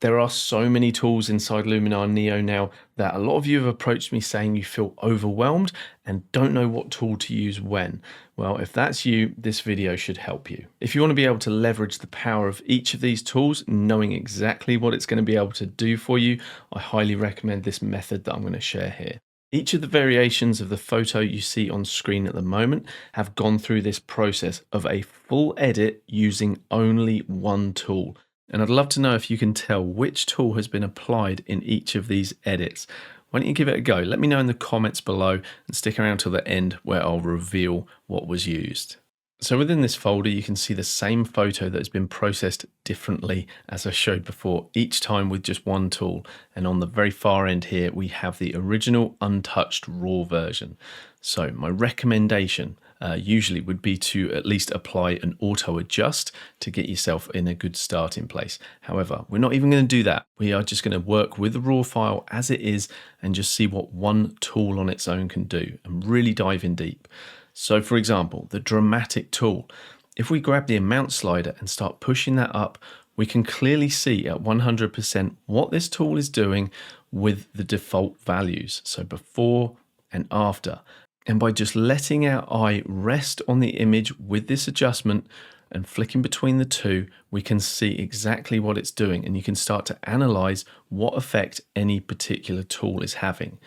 There are so many tools inside Luminar Neo now that a lot of you have approached me saying you feel overwhelmed and don't know what tool to use when. Well, if that's you, this video should help you. If you want to be able to leverage the power of each of these tools, knowing exactly what it's going to be able to do for you, I highly recommend this method that I'm going to share here. Each of the variations of the photo you see on screen at the moment have gone through this process of a full edit using only one tool. And I'd love to know if you can tell which tool has been applied in each of these edits. Why don't you give it a go? Let me know in the comments below and stick around till the end where I'll reveal what was used. So within this folder, you can see the same photo that has been processed differently as I showed before, each time with just one tool. And on the very far end here, we have the original untouched raw version. So my recommendation usually would be to at least apply an auto adjust to get yourself in a good starting place. However, we're not even going to do that. We are just going to work with the raw file as it is and just see what one tool on its own can do and really dive in deep. So for example, the dramatic tool, if we grab the amount slider and start pushing that up, we can clearly see at 100% what this tool is doing with the default values. So before and after. And by just letting our eye rest on the image with this adjustment and flicking between the two, we can see exactly what it's doing. And you can start to analyze what effect any particular tool is having.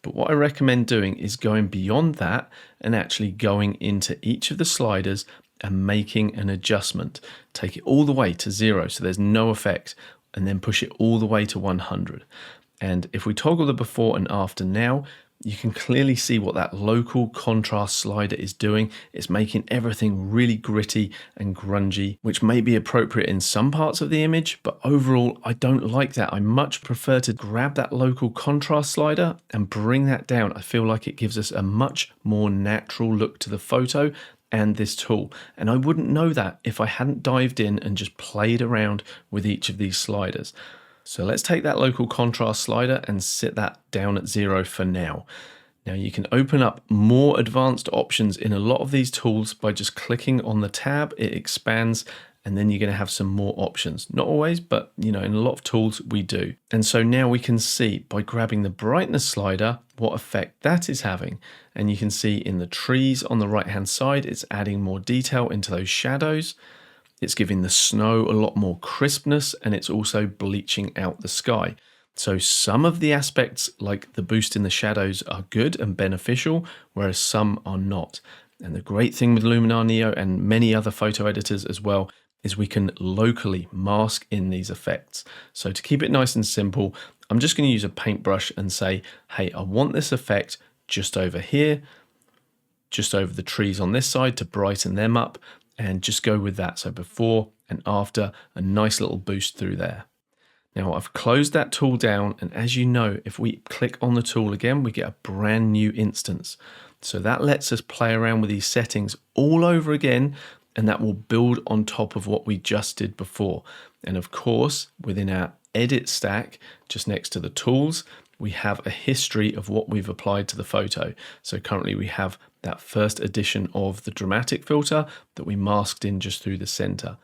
But what I recommend doing is going beyond that and actually going into each of the sliders and making an adjustment. Take it all the way to 0 so there's no effect, and then push it all the way to 100. And if we toggle the before and after now, you can clearly see what that local contrast slider is doing. It's making everything really gritty and grungy, which may be appropriate in some parts of the image, but overall, I don't like that. I much prefer to grab that local contrast slider and bring that down. I feel like it gives us a much more natural look to the photo and this tool. And I wouldn't know that if I hadn't dived in and just played around with each of these sliders. So let's take that local contrast slider and sit that down at 0 for now. Now you can open up more advanced options in a lot of these tools by just clicking on the tab, it expands, and then you're going to have some more options. Not always, but in a lot of tools we do. And so now we can see by grabbing the brightness slider, what effect that is having. And you can see in the trees on the right hand side, it's adding more detail into those shadows. It's giving the snow a lot more crispness, and it's also bleaching out the sky. So some of the aspects, like the boost in the shadows, are good and beneficial, whereas some are not. And the great thing with Luminar Neo and many other photo editors as well is we can locally mask in these effects. So to keep it nice and simple, I'm just going to use a paintbrush and say, hey, I want this effect just over here, just over the trees on this side to brighten them up. And just go with that. So before and after, a nice little boost through there. Now I've closed that tool down, and as you know, if we click on the tool again, we get a brand new instance. So that lets us play around with these settings all over again, and that will build on top of what we just did before. And of course, within our edit stack, just next to the tools, we have a history of what we've applied to the photo. So currently we have that first edition of the dramatic filter that we masked in just through the center.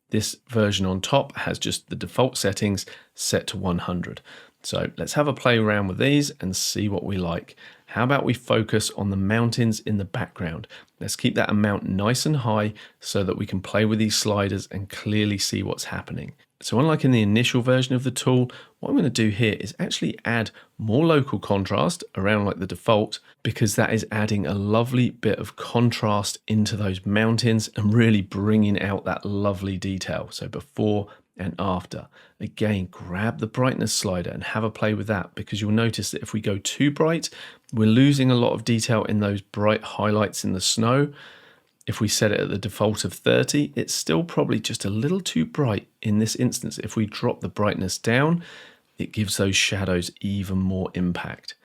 This version on top has just the default settings set to 100. So let's have a play around with these and see what we like. How about we focus on the mountains in the background? Let's keep that amount nice and high so that we can play with these sliders and clearly see what's happening. So unlike in the initial version of the tool, what I'm going to do here is actually add more local contrast around like the default, because that is adding a lovely bit of contrast into those mountains and really bringing out that lovely detail. So before and after. Again, grab the brightness slider and have a play with that, because you'll notice that if we go too bright, we're losing a lot of detail in those bright highlights in the snow. If we set it at the default of 30, it's still probably just a little too bright in this instance. If we drop the brightness down, it gives those shadows even more impact.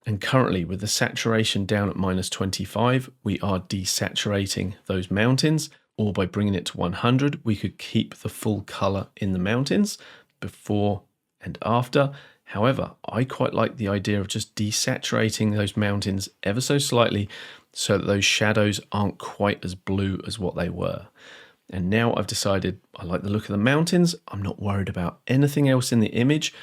And currently with the saturation down at -25, we are desaturating those mountains, or by bringing it to 100, we could keep the full color in the mountains before and after. However, I quite like the idea of just desaturating those mountains ever so slightly so that those shadows aren't quite as blue as what they were. And now I've decided I like the look of the mountains. I'm not worried about anything else in the image,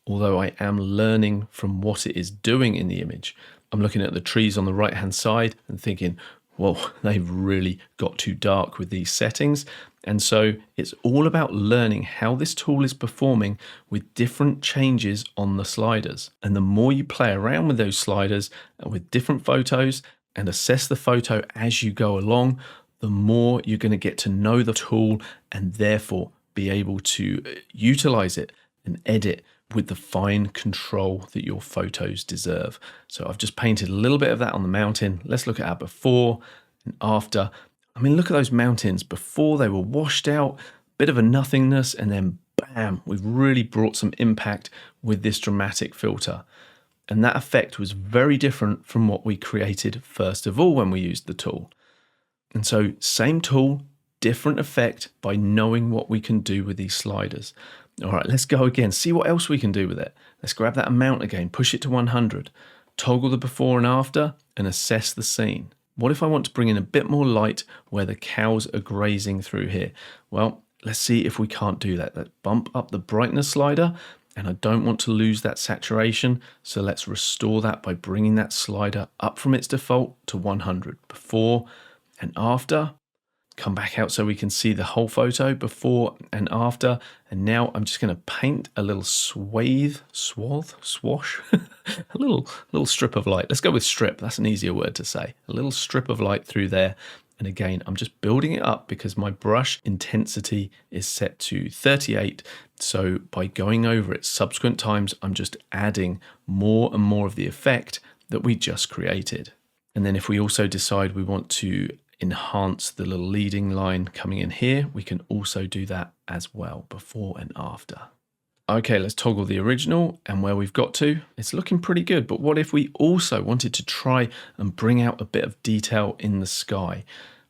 although I am learning from what it is doing in the image. I'm looking at the trees on the right hand side and thinking, well, they've really got too dark with these settings. And so it's all about learning how this tool is performing with different changes on the sliders. And the more you play around with those sliders and with different photos and assess the photo as you go along, the more you're going to get to know the tool and therefore be able to utilize it and edit with the fine control that your photos deserve. So I've just painted a little bit of that on the mountain. Let's look at our before and after. I mean, look at those mountains. Before they were washed out, bit of a nothingness, and then bam, we've really brought some impact with this dramatic filter. And that effect was very different from what we created first of all when we used the tool. And so same tool, different effect by knowing what we can do with these sliders. All right, let's go again. See what else we can do with it. Let's grab that amount again, push it to 100, toggle the before and after, and assess the scene. What if I want to bring in a bit more light where the cows are grazing through here? Well, let's see if we can't do that. Let's bump up the brightness slider, and I don't want to lose that saturation. So let's restore that by bringing that slider up from its default to 100, before and after. Come back out so we can see the whole photo before and after. And now I'm just going to paint a little swash, a little strip of light. Let's go with strip. That's an easier word to say. A little strip of light through there. And again, I'm just building it up because my brush intensity is set to 38. So by going over it subsequent times, I'm just adding more and more of the effect that we just created. And then if we also decide we want to enhance the little leading line coming in here, we can also do that as well, before and after. Okay, let's toggle the original, and where we've got to, it's looking pretty good. But what if we also wanted to try and bring out a bit of detail in the sky?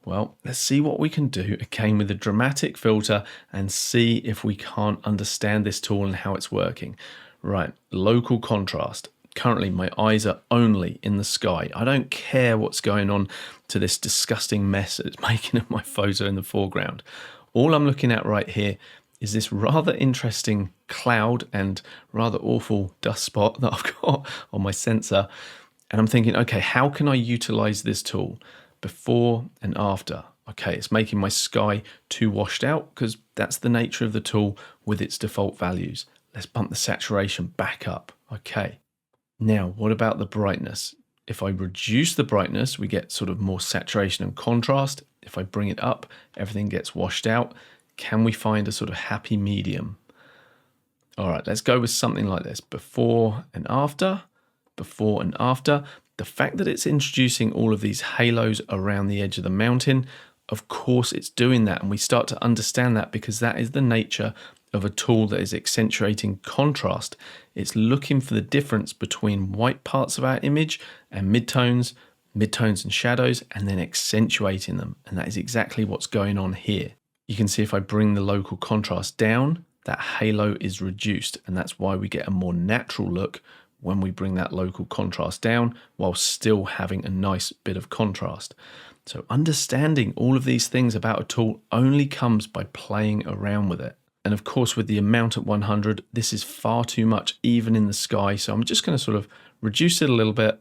Well, let's see what we can do again with the dramatic filter and see if we can't understand this tool and how it's working. Right, local contrast. Currently, my eyes are only in the sky. I don't care what's going on to this disgusting mess that it's making of my photo in the foreground. All I'm looking at right here is this rather interesting cloud and rather awful dust spot that I've got on my sensor. And I'm thinking, okay, how can I utilize this tool before and after? Okay, it's making my sky too washed out because that's the nature of the tool with its default values. Let's bump the saturation back up. Okay. Now, what about the brightness? If I reduce the brightness, we get sort of more saturation and contrast. If I bring it up, everything gets washed out. Can we find a sort of happy medium? All right, let's go with something like this. Before and after, before and after. The fact that it's introducing all of these halos around the edge of the mountain, of course it's doing that. And we start to understand that because that is the nature of a tool that is accentuating contrast. It's looking for the difference between white parts of our image and midtones and shadows, and then accentuating them. And that is exactly what's going on here. You can see if I bring the local contrast down, that halo is reduced, and that's why we get a more natural look when we bring that local contrast down while still having a nice bit of contrast. So understanding all of these things about a tool only comes by playing around with it. And of course, with the amount at 100, this is far too much, even in the sky. So I'm just going to sort of reduce it a little bit,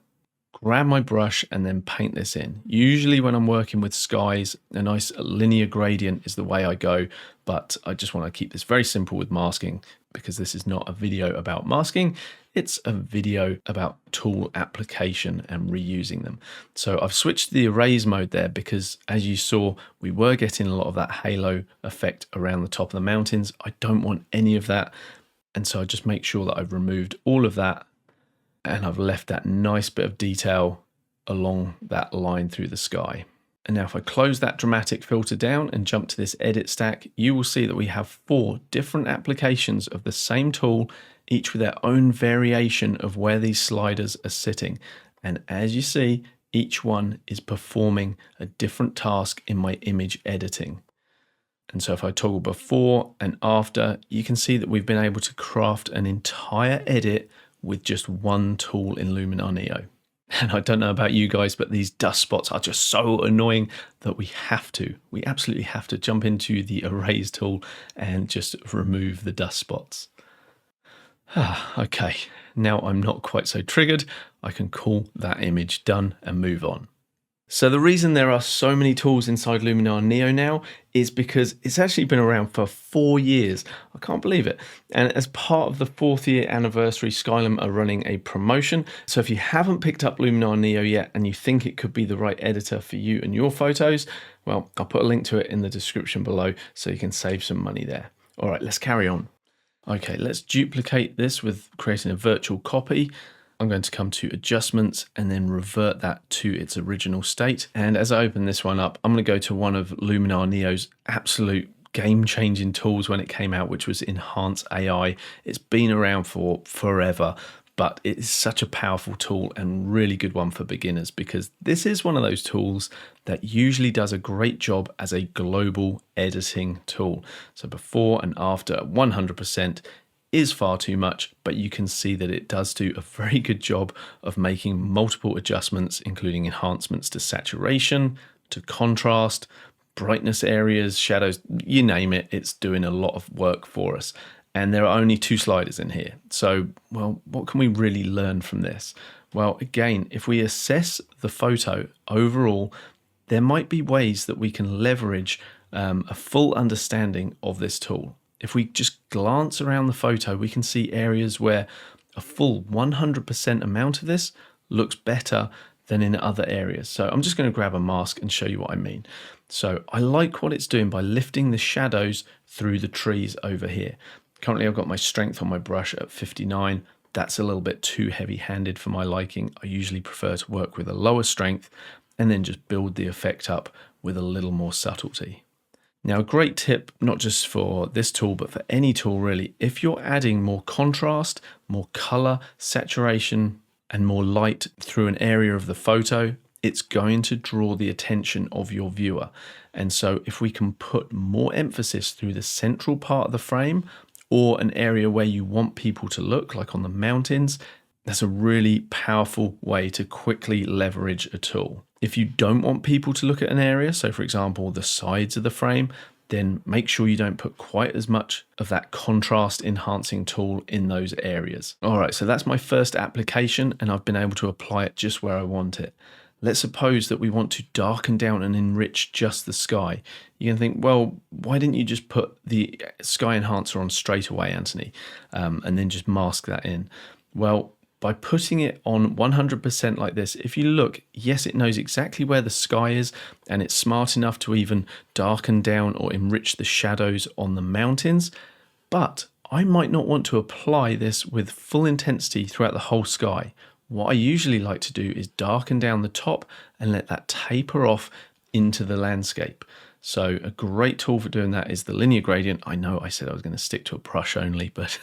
grab my brush, and then paint this in. Usually when I'm working with skies, a nice linear gradient is the way I go. But I just want to keep this very simple with masking because this is not a video about masking. It's a video about tool application and reusing them. So I've switched to the erase mode there because, as you saw, we were getting a lot of that halo effect around the top of the mountains. I don't want any of that. And so I just make sure that I've removed all of that and I've left that nice bit of detail along that line through the sky. And now if I close that dramatic filter down and jump to this edit stack, you will see that we have 4 different applications of the same tool, each with their own variation of where these sliders are sitting. And as you see, each one is performing a different task in my image editing. And so if I toggle before and after, you can see that we've been able to craft an entire edit with just one tool in Luminar Neo. And I don't know about you guys, but these dust spots are just so annoying that we absolutely have to jump into the erase tool and just remove the dust spots. Okay, now I'm not quite so triggered. I can call that image done and move on. So the reason there are so many tools inside Luminar Neo now is because it's actually been around for 4 years. I can't believe it. And as part of the 4th year anniversary, 𝗏𝗏𝗏 are running a promotion. So if you haven't picked up Luminar Neo yet and you think it could be the right editor for you and your photos, well, I'll put a link to it in the description below so you can save some money there. All right, let's carry on. Okay, let's duplicate this with creating a virtual copy. I'm going to come to adjustments and then revert that to its original state. And as I open this one up, I'm going to go to one of Luminar Neo's absolute game-changing tools when it came out, which was 𝗏𝗵𝟏𝗨𝗏. It's been around for forever, but it is such a powerful tool and really good one for beginners, because this is one of those tools that usually does a great job as a global editing tool. So before and after 100%, is far too much, but you can see that it does do a very good job of making multiple adjustments, including enhancements to saturation, to contrast, brightness areas, shadows, you name it, it's doing a lot of work for us. And there are only 2 sliders in here. So, well, what can we really learn from this? Well, again, if we assess the photo overall, there might be ways that we can leverage a full understanding of this tool. If we just glance around the photo, we can see areas where a full 100% amount of this looks better than in other areas. So I'm just going to grab a mask and show you what I mean. So I like what it's doing by lifting the shadows through the trees over here. Currently I've got my strength on my brush at 59. That's a little bit too heavy-handed for my liking. I usually prefer to work with a lower strength and then just build the effect up with a little more subtlety. Now, a great tip, not just for this tool, but for any tool really, if you're adding more contrast, more color, saturation, and more light through an area of the photo, it's going to draw the attention of your viewer. And so if we can put more emphasis through the central part of the frame or an area where you want people to look, like on the mountains, that's a really powerful way to quickly leverage a tool. If you don't want people to look at an area, so for example, the sides of the frame, then make sure you don't put quite as much of that contrast enhancing tool in those areas. All right, so that's my first application and I've been able to apply it just where I want it. Let's suppose that we want to darken down and enrich just the sky. You can think, well, why didn't you just put the sky enhancer on straight away, Anthony, and then just mask that in? Well, by putting it on 100% like this, if you look, yes, it knows exactly where the sky is and it's smart enough to even darken down or enrich the shadows on the mountains, but I might not want to apply this with full intensity throughout the whole sky. What I usually like to do is darken down the top and let that taper off into the landscape. So a great tool for doing that is the linear gradient. I know I said I was going to stick to a brush only, but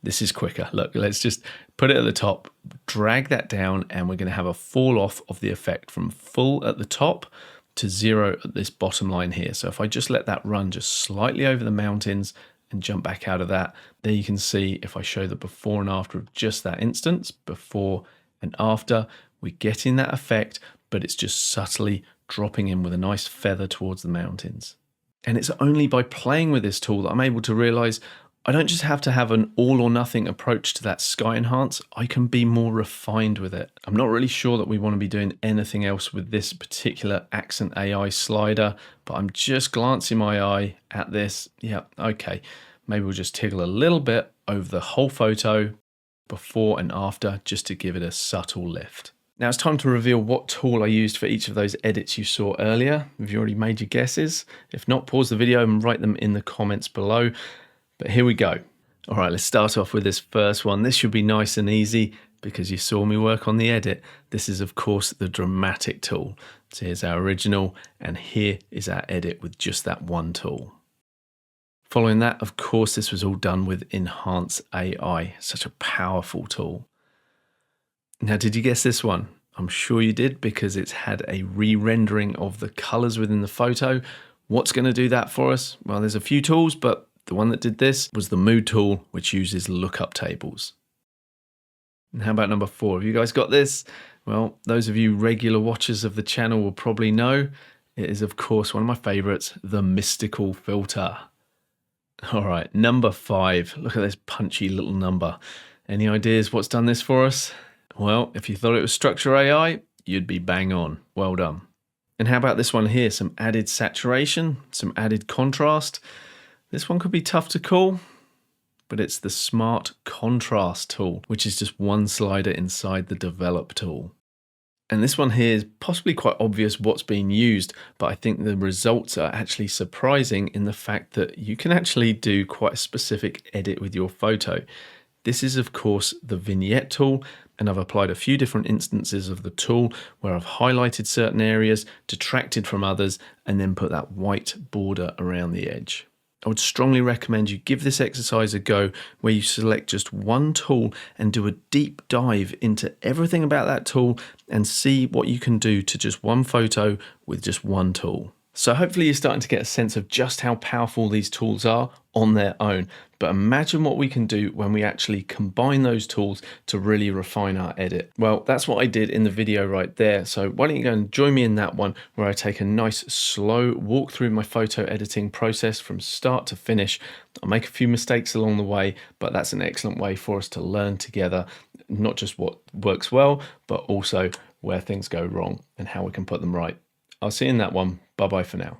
this is quicker. Look, let's just put it at the top, drag that down, and we're going to have a fall off of the effect from full at the top to 0 at this bottom line here. So if I just let that run just slightly over the mountains and jump back out of that, there you can see if I show the before and after of just that instance, before and after, we're getting that effect, but it's just subtly dropping in with a nice feather towards the mountains. And it's only by playing with this tool that I'm able to realize I don't just have to have an all or nothing approach to that sky enhance, I can be more refined with it. I'm not really sure that we want to be doing anything else with this particular Accent AI slider, but I'm just glancing my eye at this. Yeah, okay, maybe we'll just tickle a little bit over the whole photo before and after just to give it a subtle lift. Now it's time to reveal what tool I used for each of those edits you saw earlier. Have you already made your guesses? If not, pause the video and write them in the comments below. But here we go. All right, let's start off with this first one. This should be nice and easy because you saw me work on the edit. This is, of course, the dramatic tool. So here's our original, and here is our edit with just that one tool. Following that, of course, this was all done with 𝗏𝗵𝟏𝗨𝗏, such a powerful tool. Now, did you guess this one? I'm sure you did because it's had a re-rendering of the colors within the photo. What's going to do that for us? Well, there's a few tools, but the one that did this was the mood tool, which uses lookup tables. And how about number 4? Have you guys got this? Well, those of you regular watchers of the channel will probably know it is, of course, one of my favorites, the mystical filter. All right, number 5. Look at this punchy little number. Any ideas what's done this for us? Well, if you thought it was structure AI, you'd be bang on. Well done. And how about this one here? Some added saturation, some added contrast. This one could be tough to call, but it's the Smart Contrast tool, which is just one slider inside the Develop tool. And this one here is possibly quite obvious what's being used, but I think the results are actually surprising in the fact that you can actually do quite a specific edit with your photo. This is, of course, the Vignette tool, and I've applied a few different instances of the tool where I've highlighted certain areas, detracted from others, and then put that white border around the edge. I would strongly recommend you give this exercise a go where you select just one tool and do a deep dive into everything about that tool and see what you can do to just one photo with just one tool. So hopefully you're starting to get a sense of just how powerful these tools are on their own. But imagine what we can do when we actually combine those tools to really refine our edit. Well, that's what I did in the video right there. So why don't you go and join me in that one where I take a nice slow walk through my photo editing process from start to finish. I'll make a few mistakes along the way, but that's an excellent way for us to learn together, not just what works well, but also where things go wrong and how we can put them right. I'll see you in that one. Bye-bye for now.